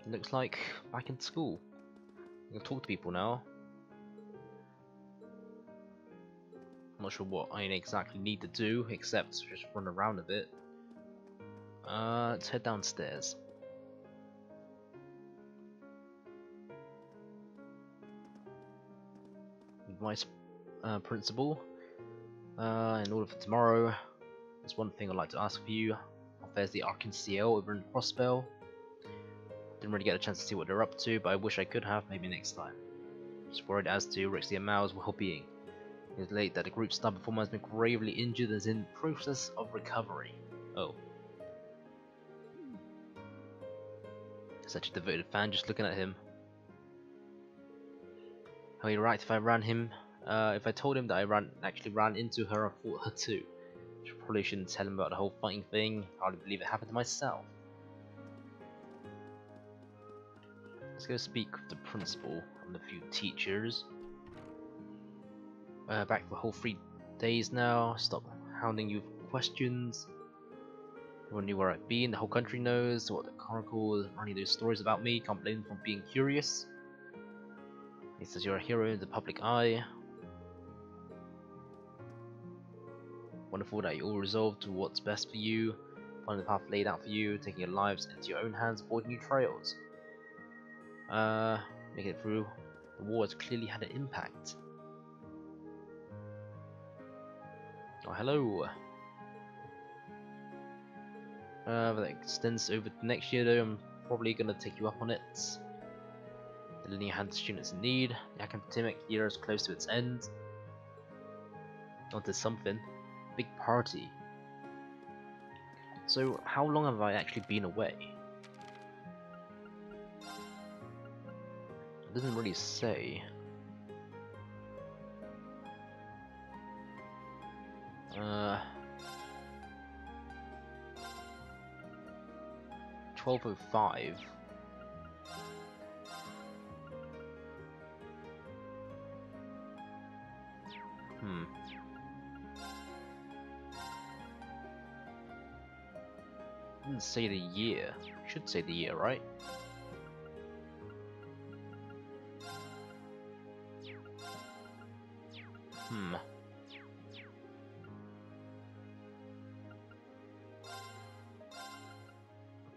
Looks like back in school. I can talk to people now. I'm not sure what I exactly need to do, except just run around a bit. Let's head downstairs. Vice Principal, in order for tomorrow, there's one thing I'd like to ask of you. There's the Arkansas over in Crossbell. Didn't really get a chance to see what they're up to, but I wish I could have, maybe next time. Just worried as to Rixie and Mao's well-being. It's late that the group's star performer has been gravely injured and is in process of recovery. Oh. Such a devoted fan just looking at him. Are you right if I ran him? If I told him that I actually ran into her and fought her too. I probably shouldn't tell him about the whole fighting thing. I hardly believe it happened to myself. Let's go speak with the principal and a few teachers. Back for a whole 3 days now. Stop hounding you with questions. Everyone knew where I've been. The whole country knows what the Chronicle is running those stories about me. Can't blame them for being curious. He says you're a hero in the public eye. Wonderful that you all resolved to what's best for you, finding the path laid out for you, taking your lives into your own hands, avoiding new trails. Making it through the war has clearly had an impact. Oh, hello. That extends over to next year though. I'm probably gonna take you up on it. The lending a hand to students in need. The academic year is close to its end. Onto something. Big party. So, how long have I actually been away? It doesn't really say. 12:05. Didn't say the year. Should say the year, right?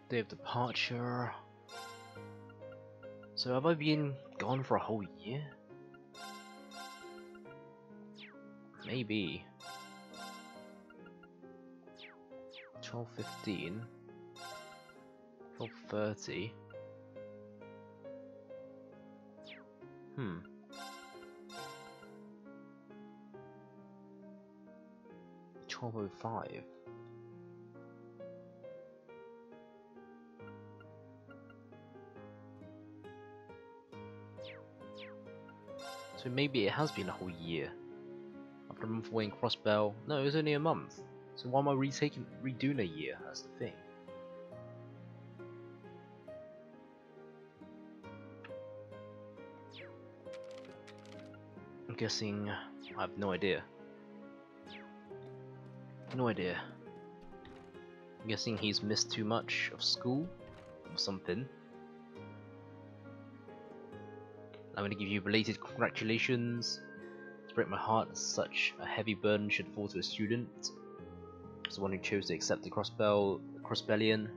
Day of departure. So have I been gone for a whole year? Maybe. 12:15. 12:30. 12:05. So maybe it has been a whole year. After a month away in Crossbell. No, it was only a month. So why am I redoing a year? That's the thing. I'm guessing I have no idea. No idea. I'm guessing he's missed too much of school or something. I'm going to give you belated congratulations. To break my heart, such a heavy burden should fall to a student. As the one who chose to accept the Crossbellian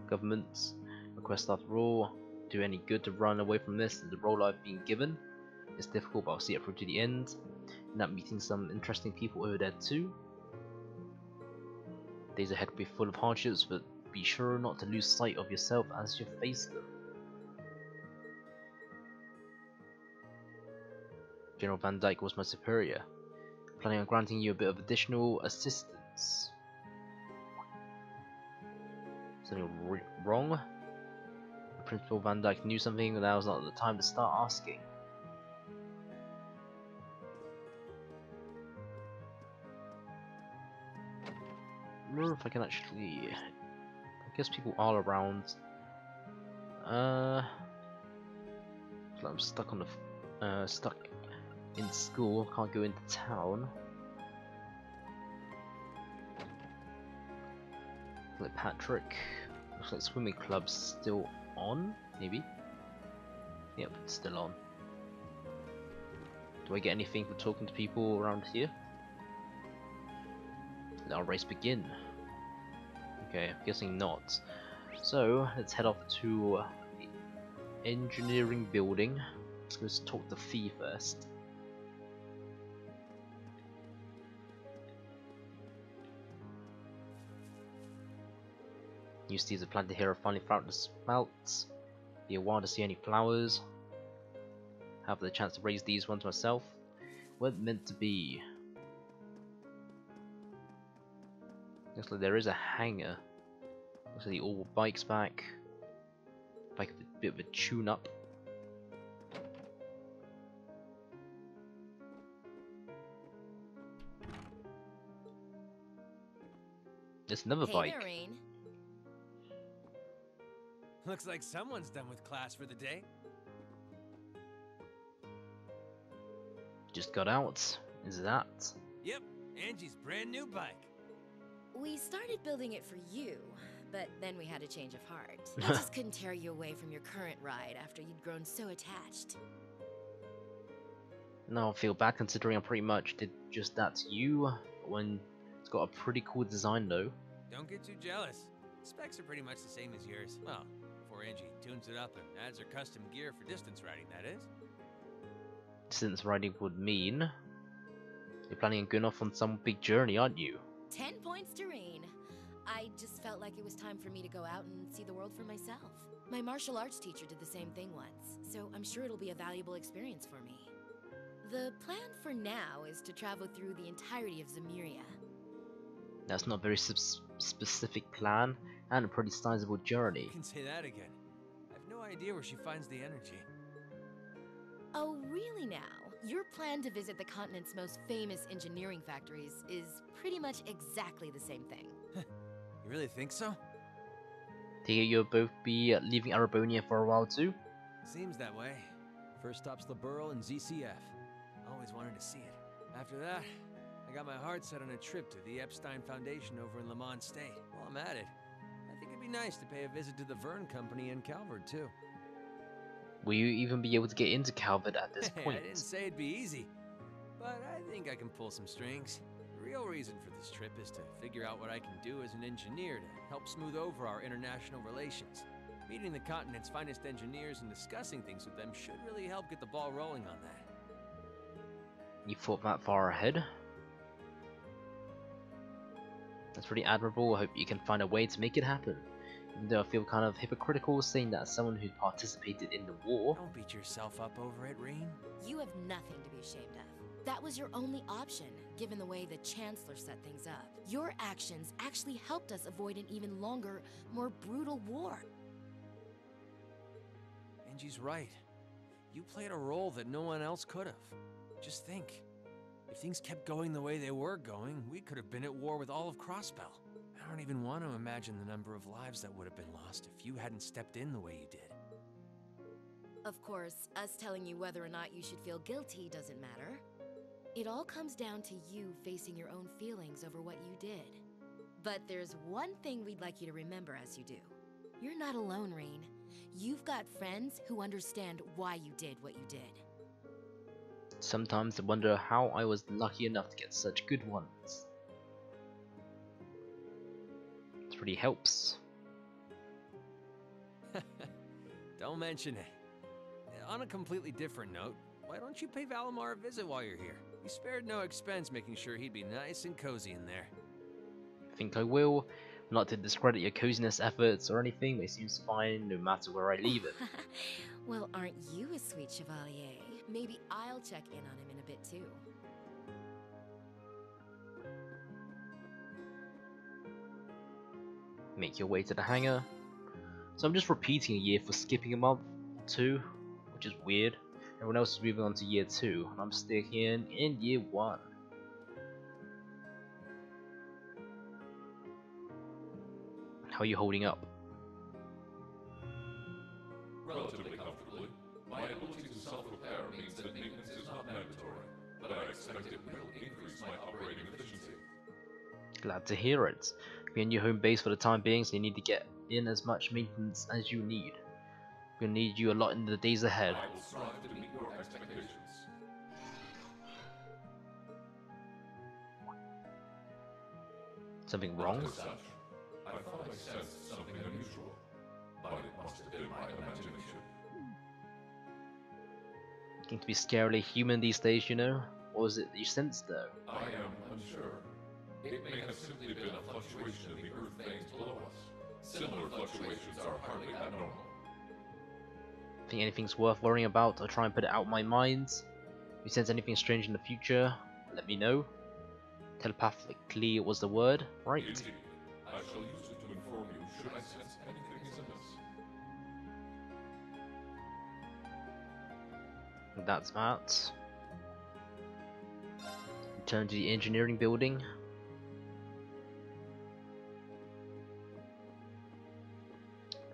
government's request after all. Do any good to run away from this and the role I've been given? It's difficult, but I'll see it through to the end. End up meeting some interesting people over there too. Days ahead will be full of hardships, but be sure not to lose sight of yourself as you face them. General Van Dyke was my superior, planning on granting you a bit of additional assistance. Something wrong? Principal Van Dyke knew something, but that was not the time to start asking. I wonder if I can actually. I guess people are around. I'm stuck on the stuck in school. Can't go into town. Like Patrick. Looks like swimming club's still on, maybe? Yep, it's still on. Do I get anything for talking to people around here? Let our race begin. Okay, I'm guessing not. So, let's head off to the engineering building. Let's talk to Fee first. New seeds are planted here are finally found to smelt. Be a while to see any flowers. Have the chance to raise these ones myself. Weren't meant to be. Looks like there is a hangar. Looks like the all bikes back. Like a bit of a tune up. There's another bike. There, Rean. Looks like someone's done with class for the day. Just got out. Is that? Yep, Angie's brand new bike. We started building it for you, but then we had a change of heart. I just couldn't tear you away from your current ride after you'd grown so attached. No, I feel bad considering I pretty much did just that to you. When it's got a pretty cool design though. Don't get too jealous. Specs are pretty much the same as yours. Well, before Angie tunes it up and adds her custom gear for distance riding, that is. Distance riding would mean you're planning on going off on some big journey, aren't you? 10 points to Rean. I just felt like it was time for me to go out and see the world for myself. My martial arts teacher did the same thing once, so I'm sure it'll be a valuable experience for me. The plan for now is to travel through the entirety of Zemuria. That's not a very specific plan, and a pretty sizable journey. You can say that again. I have no idea where she finds the energy. Oh, really now? Your plan to visit the continent's most famous engineering factories is pretty much exactly the same thing. You really think so? Take it you'll both be leaving Erebonian for a while too? Seems that way. First stop's the Burl and ZCF. Always wanted to see it. After that, I got my heart set on a trip to the Epstein Foundation over in Lamont State. While I'm at it, I think it'd be nice to pay a visit to the Verne Company in Calvert too. Will you even be able to get into Calvert at this point? I didn't say it'd be easy, but I think I can pull some strings. The real reason for this trip is to figure out what I can do as an engineer to help smooth over our international relations. Meeting the continent's finest engineers and discussing things with them should really help get the ball rolling on that. You thought that far ahead? That's pretty admirable. I hope you can find a way to make it happen. Even though I feel kind of hypocritical saying that as someone who participated in the war. Don't beat yourself up over it, Rean. You have nothing to be ashamed of. That was your only option, given the way the Chancellor set things up. Your actions actually helped us avoid an even longer, more brutal war. Angie's right. You played a role that no one else could have. Just think. If things kept going the way they were going, we could have been at war with all of Crossbell. I don't even want to imagine the number of lives that would have been lost if you hadn't stepped in the way you did. Of course, us telling you whether or not you should feel guilty doesn't matter. It all comes down to you facing your own feelings over what you did. But there's one thing we'd like you to remember as you do. You're not alone, Rean. You've got friends who understand why you did what you did. Sometimes I wonder how I was lucky enough to get such good ones. It really helps. Don't mention it. On a completely different note, why don't you pay Valimar a visit while you're here? You spared no expense making sure he'd be nice and cozy in there. I think I will. Not to discredit your coziness efforts or anything, but it seems fine no matter where I leave it. Well, aren't you a sweet chevalier? Maybe I'll check in on him in a bit too. Make your way to the hangar. So I'm just repeating a year for skipping a month or two, which is weird. Everyone else is moving on to year 2, and I'm still here in year 1. How are you holding up? Relatively comfortably. My ability to self-repair means that maintenance is not mandatory, but I expect it will increase my operating efficiency. Glad to hear it. Be a new home base for the time being, so you need to get in as much maintenance as you need. We're gonna need you a lot in the days ahead. I will strive to meet your expectations. Something wrong? As such, I thought I sensed something unusual, but it must have been my imagination. Getting to be scarily human these days, you know? What was it that you sensed though? I am unsure. It may have simply been a fluctuation in the earth veins below us. Similar fluctuations are hardly abnormal. Think anything's worth worrying about? I'll try and put it out of my mind. If you sense anything strange in the future, let me know. Telepathically was the word, right? Indeed. I shall use it to inform you should I sense anything is amiss. That's that. Return to the engineering building.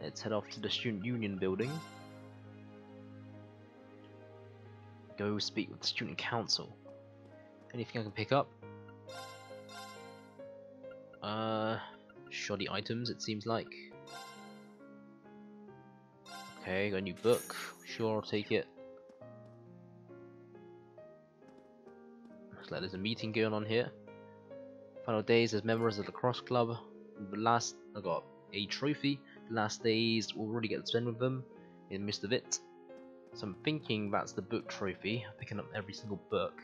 Let's head off to the student union building. Go speak with the student council. Anything I can pick up? Shoddy items it seems like. Okay, got a new book. Sure, I'll take it. Looks like there's a meeting going on here. Final days as members of the lacrosse club. The last, I got a trophy. The last days we'll already get to spend with them in midst of it. So I'm thinking that's the book trophy. Picking up every single book.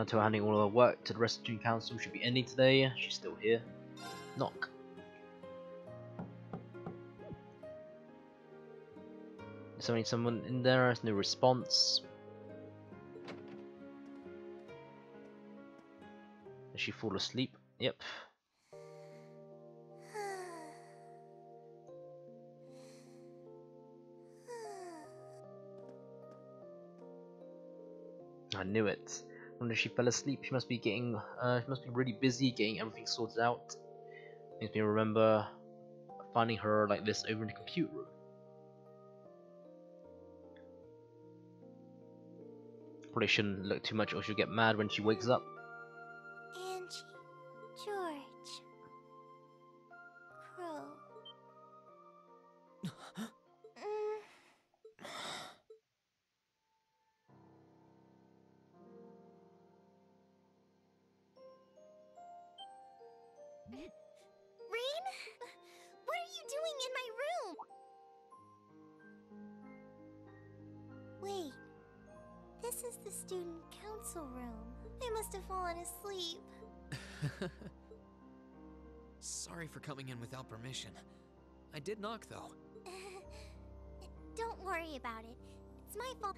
To handing all our work to the rest of the student council should be ending today. She's still here. Knock. Is there someone in there? There's no response. Did she fall asleep? Yep. I knew it. When she fell asleep, she must be getting, she must be really busy getting everything sorted out. Makes me remember finding her like this over in the computer room. Probably shouldn't look too much or she'll get mad when she wakes up. Angie, George, Crow. Rean? What are you doing in my room? Wait, this is the student council room. I must have fallen asleep. Sorry for coming in without permission. I did knock, though. Don't worry about it. It's my fault.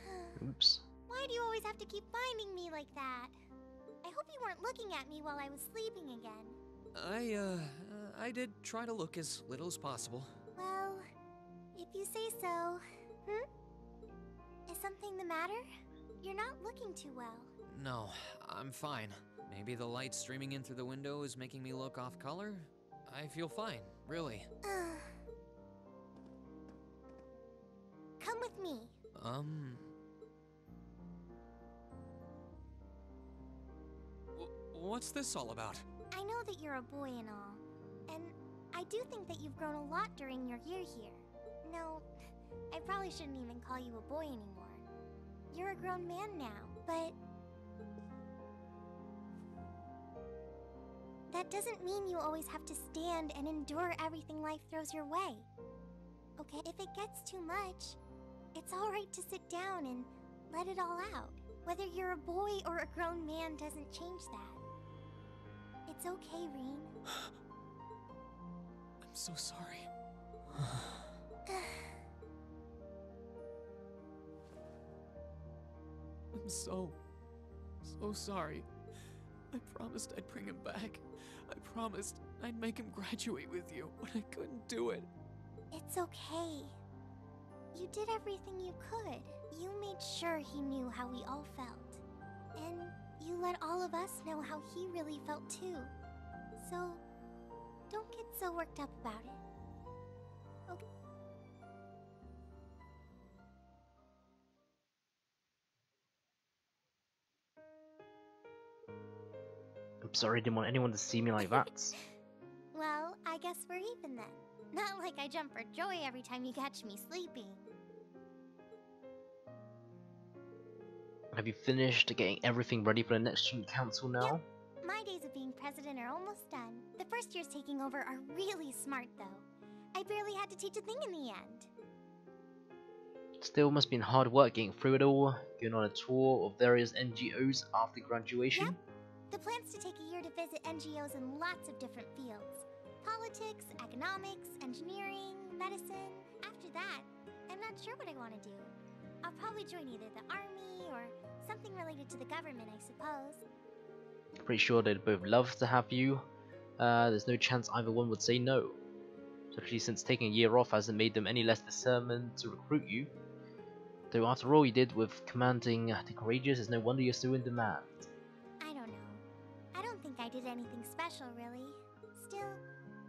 Oops. Why do you always have to keep finding me like that? I hope you weren't looking at me while I was sleeping again. I did try to look as little as possible. Well, if you say so. Is something the matter? You're not looking too well. No, I'm fine. Maybe the light streaming in through the window is making me look off color? I feel fine, really. Come with me. What's this all about? I know that you're a boy and all, and I do think that you've grown a lot during your year here. No, I probably shouldn't even call you a boy anymore. You're a grown man now, but that doesn't mean you always have to stand and endure everything life throws your way. Okay, if it gets too much, it's alright to sit down and let it all out. Whether you're a boy or a grown man doesn't change that. It's okay, Rean. I'm so sorry. I'm so sorry. I promised I'd bring him back. I promised I'd make him graduate with you, but I couldn't do it. It's okay. You did everything you could. You made sure he knew how we all felt. And you let all of us know how he really felt too. So, don't get so worked up about it. Okay? I'm sorry, I didn't want anyone to see me like that. Well, I guess we're even then. Not like I jump for joy every time you catch me sleeping. Have you finished getting everything ready for the next student council now? Yep. My days of being president are almost done. The first years taking over are really smart, though. I barely had to teach a thing in the end. Still must have been hard work getting through it all, going on a tour of various NGOs after graduation. Yep. The plan's to take a year to visit NGOs in lots of different fields. Politics, economics, engineering, medicine. After that, I'm not sure what I want to do. I'll probably join either the army or something related to the government, I suppose. Pretty sure they'd both love to have you. There's no chance either one would say no. Especially since taking a year off hasn't made them any less determined to recruit you. Though after all you did with commanding the Courageous, it's no wonder you're still in demand. I don't know. I don't think I did anything special, really. Still,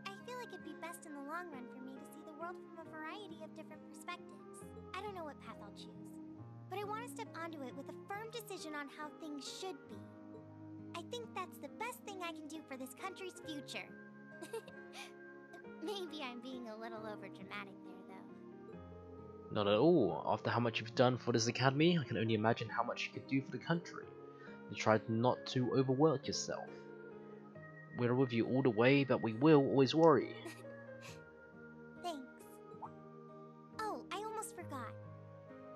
I feel like it'd be best in the long run for me to see the world from a variety of different perspectives. I don't know what path I'll choose, but I want to step onto it with a firm decision on how things should be. I think that's the best thing I can do for this country's future. Maybe I'm being a little overdramatic there, though. Not at all. After how much you've done for this academy, I can only imagine how much you could do for the country. You tried not to overwork yourself. We're with you all the way, but we will always worry. Thanks. Oh, I almost forgot.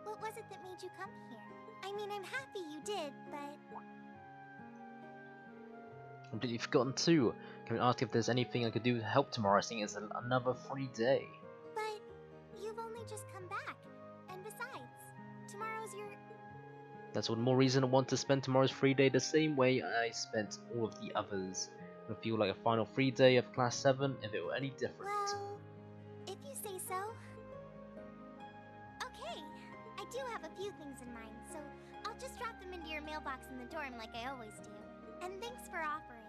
What was it that made you come here? I mean, I'm happy you did, but... Completely forgotten too. Can I ask if there's anything I could do to help tomorrow, seeing it's another free day? But you've only just come back. And besides, tomorrow's your... That's all the more reason I want to spend tomorrow's free day the same way I spent all of the others. It'll feel like a final free day of Class 7 if it were any different. Well, if you say so. Okay, I do have a few things in mind, so I'll just drop them into your mailbox in the dorm like I always do. And thanks for offering.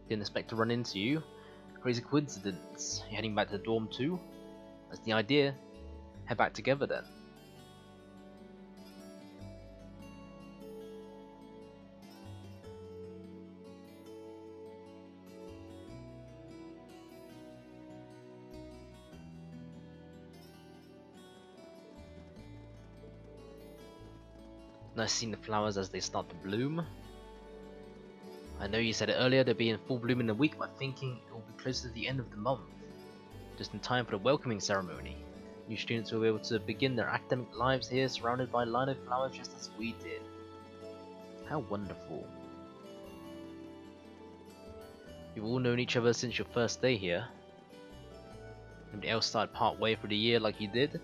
Didn't expect to run into you. Crazy coincidence. You're heading back to the dorm too? That's the idea. Head back together then. Nice seeing the flowers as they start to bloom. I know you said it earlier, they'll be in full bloom in a week, but thinking it will be close to the end of the month. Just in time for the welcoming ceremony. New students will be able to begin their academic lives here surrounded by a line of flowers just as we did. How wonderful. You've all known each other since your first day here. Nobody else started part way through the year like you did.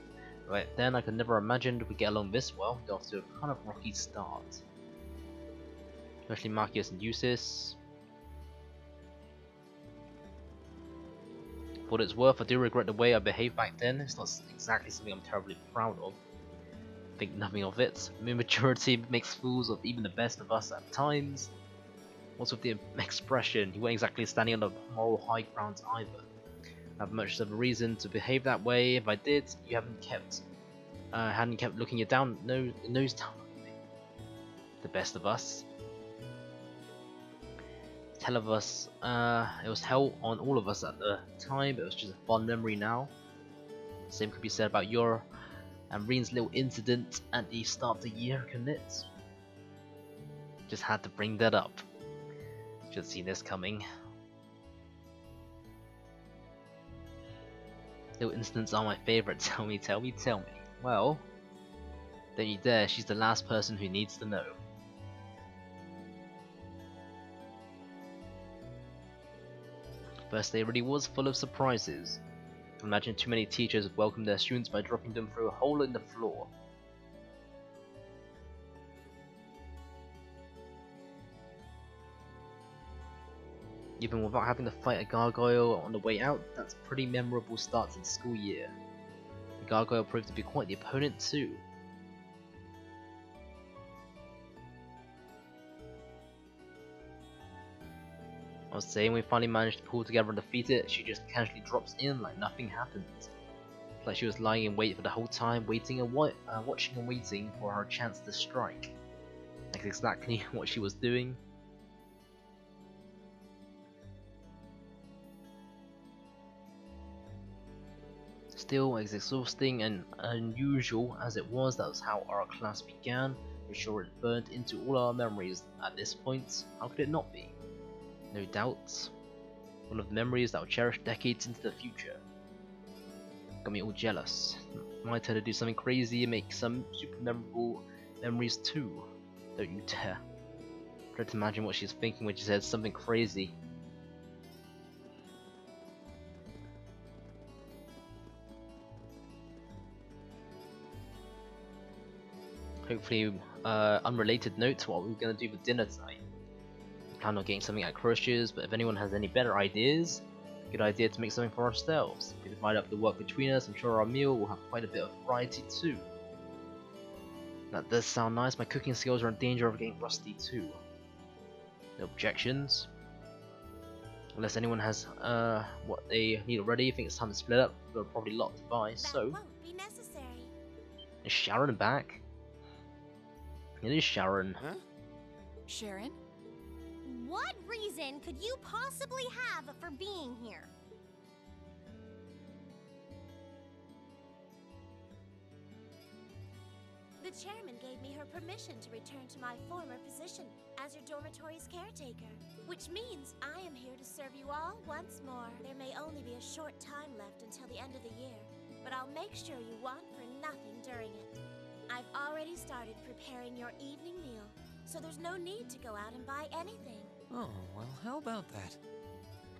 Right then, I could never imagine we'd get along this well, got off to a kind of rocky start. Especially Marcus and Eustace. For what it's worth, I do regret the way I behaved back then. It's not exactly something I'm terribly proud of. Think nothing of it. Immaturity makes fools of even the best of us at times. What's with the expression? You weren't exactly standing on the moral high ground either. I have much of a reason to behave that way. If I did, you hadn't kept looking you down, nose down on me. The best of us. Hell of us, it was hell on all of us at the time, but it was just a fond memory now. Same could be said about your and Rean's little incident at the start of the year, couldn't it? Just had to bring that up. Should have seen this coming. Little incidents are my favourite, tell me. Well, don't you dare, she's the last person who needs to know. First day really was full of surprises. Imagine too many teachers would welcome their students by dropping them through a hole in the floor. Even without having to fight a gargoyle on the way out, that's a pretty memorable start to the school year. The gargoyle proved to be quite the opponent too. I was saying, we finally managed to pull together and defeat it. She just casually drops in like nothing happened. Like she was lying in wait for the whole time, waiting and watching and waiting for her chance to strike. That's exactly what she was doing. Still, as exhausting and unusual as it was, that was how our class began. I'm sure it burned into all our memories at this point. How could it not be? No doubt. One of the memories that I'll cherish decades into the future. Got me all jealous. My turn to do something crazy and make some super memorable memories too. Don't you dare. Try to imagine what she's thinking when she says something crazy. Hopefully, unrelated note to what we're going to do for dinner tonight. I plan on getting something at Crush's, but if anyone has any better ideas, good idea to make something for ourselves. If we divide up the work between us, I'm sure our meal will have quite a bit of variety too. That does sound nice. My cooking skills are in danger of getting rusty too. No objections. Unless anyone has what they need already, I think it's time to split up. There are probably a lot to buy, so... That won't be necessary. Is Sharon back? It is Sharon. Huh? Sharon? What reason could you possibly have for being here? The chairman gave me her permission to return to my former position as your dormitory's caretaker, which means I am here to serve you all once more. There may only be a short time left until the end of the year, but I'll make sure you want for nothing during it. I've already started preparing your evening meal, so there's no need to go out and buy anything. Oh, well, how about that?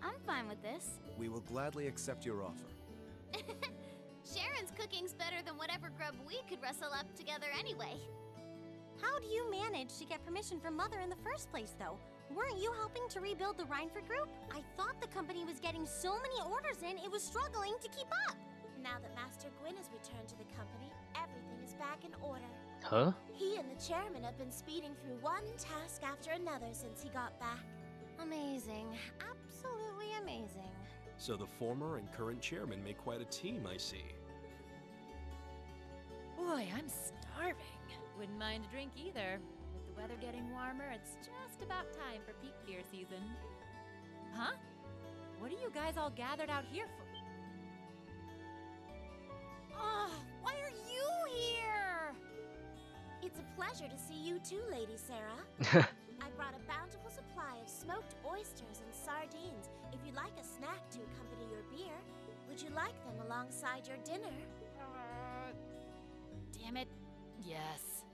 I'm fine with this. We will gladly accept your offer. Sharon's cooking's better than whatever grub we could wrestle up together anyway. How do you manage to get permission from Mother in the first place, though? Weren't you helping to rebuild the Rhineford group? I thought the company was getting so many orders in, it was struggling to keep up. Now that Master Gwyn has returned to the company, everything is back in order. Huh? He and the chairman have been speeding through one task after another since he got back. Amazing. Absolutely amazing. So the former and current chairman make quite a team, I see. Boy, I'm starving. Wouldn't mind a drink either. With the weather getting warmer, it's just about time for peak beer season. Huh? What are you guys all gathered out here for? Oh, why are you here? It's a pleasure to see you too, Lady Sarah. I brought a bountiful supply of smoked oysters and sardines. If you'd like a snack to accompany your beer, would you like them alongside your dinner? Damn it. Yes.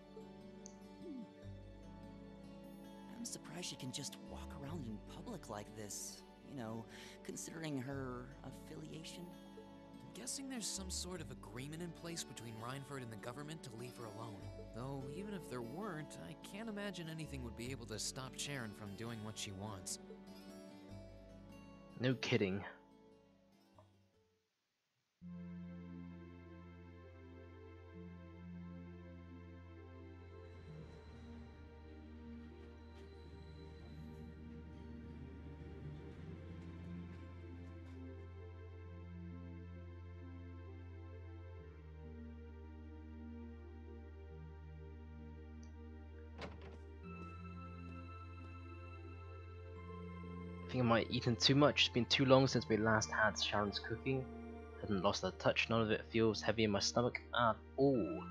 I'm surprised she can just walk around in public like this. You know, considering her affiliation. I'm guessing there's some sort of agreement in place between Rhineford and the government to leave her alone. Though, even if there weren't, I can't imagine anything would be able to stop Sharon from doing what she wants. No kidding. I think I might have eaten too much. It's been too long since we last had Sharon's cooking. Hadn't lost a touch. None of it feels heavy in my stomach at all.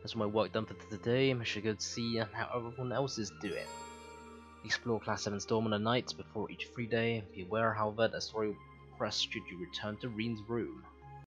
That's my work done for today. I should go see how everyone else is doing. Explore Class 7 Storm on the night before each free day. Be aware, however, that story will progress should you return to Rean's room.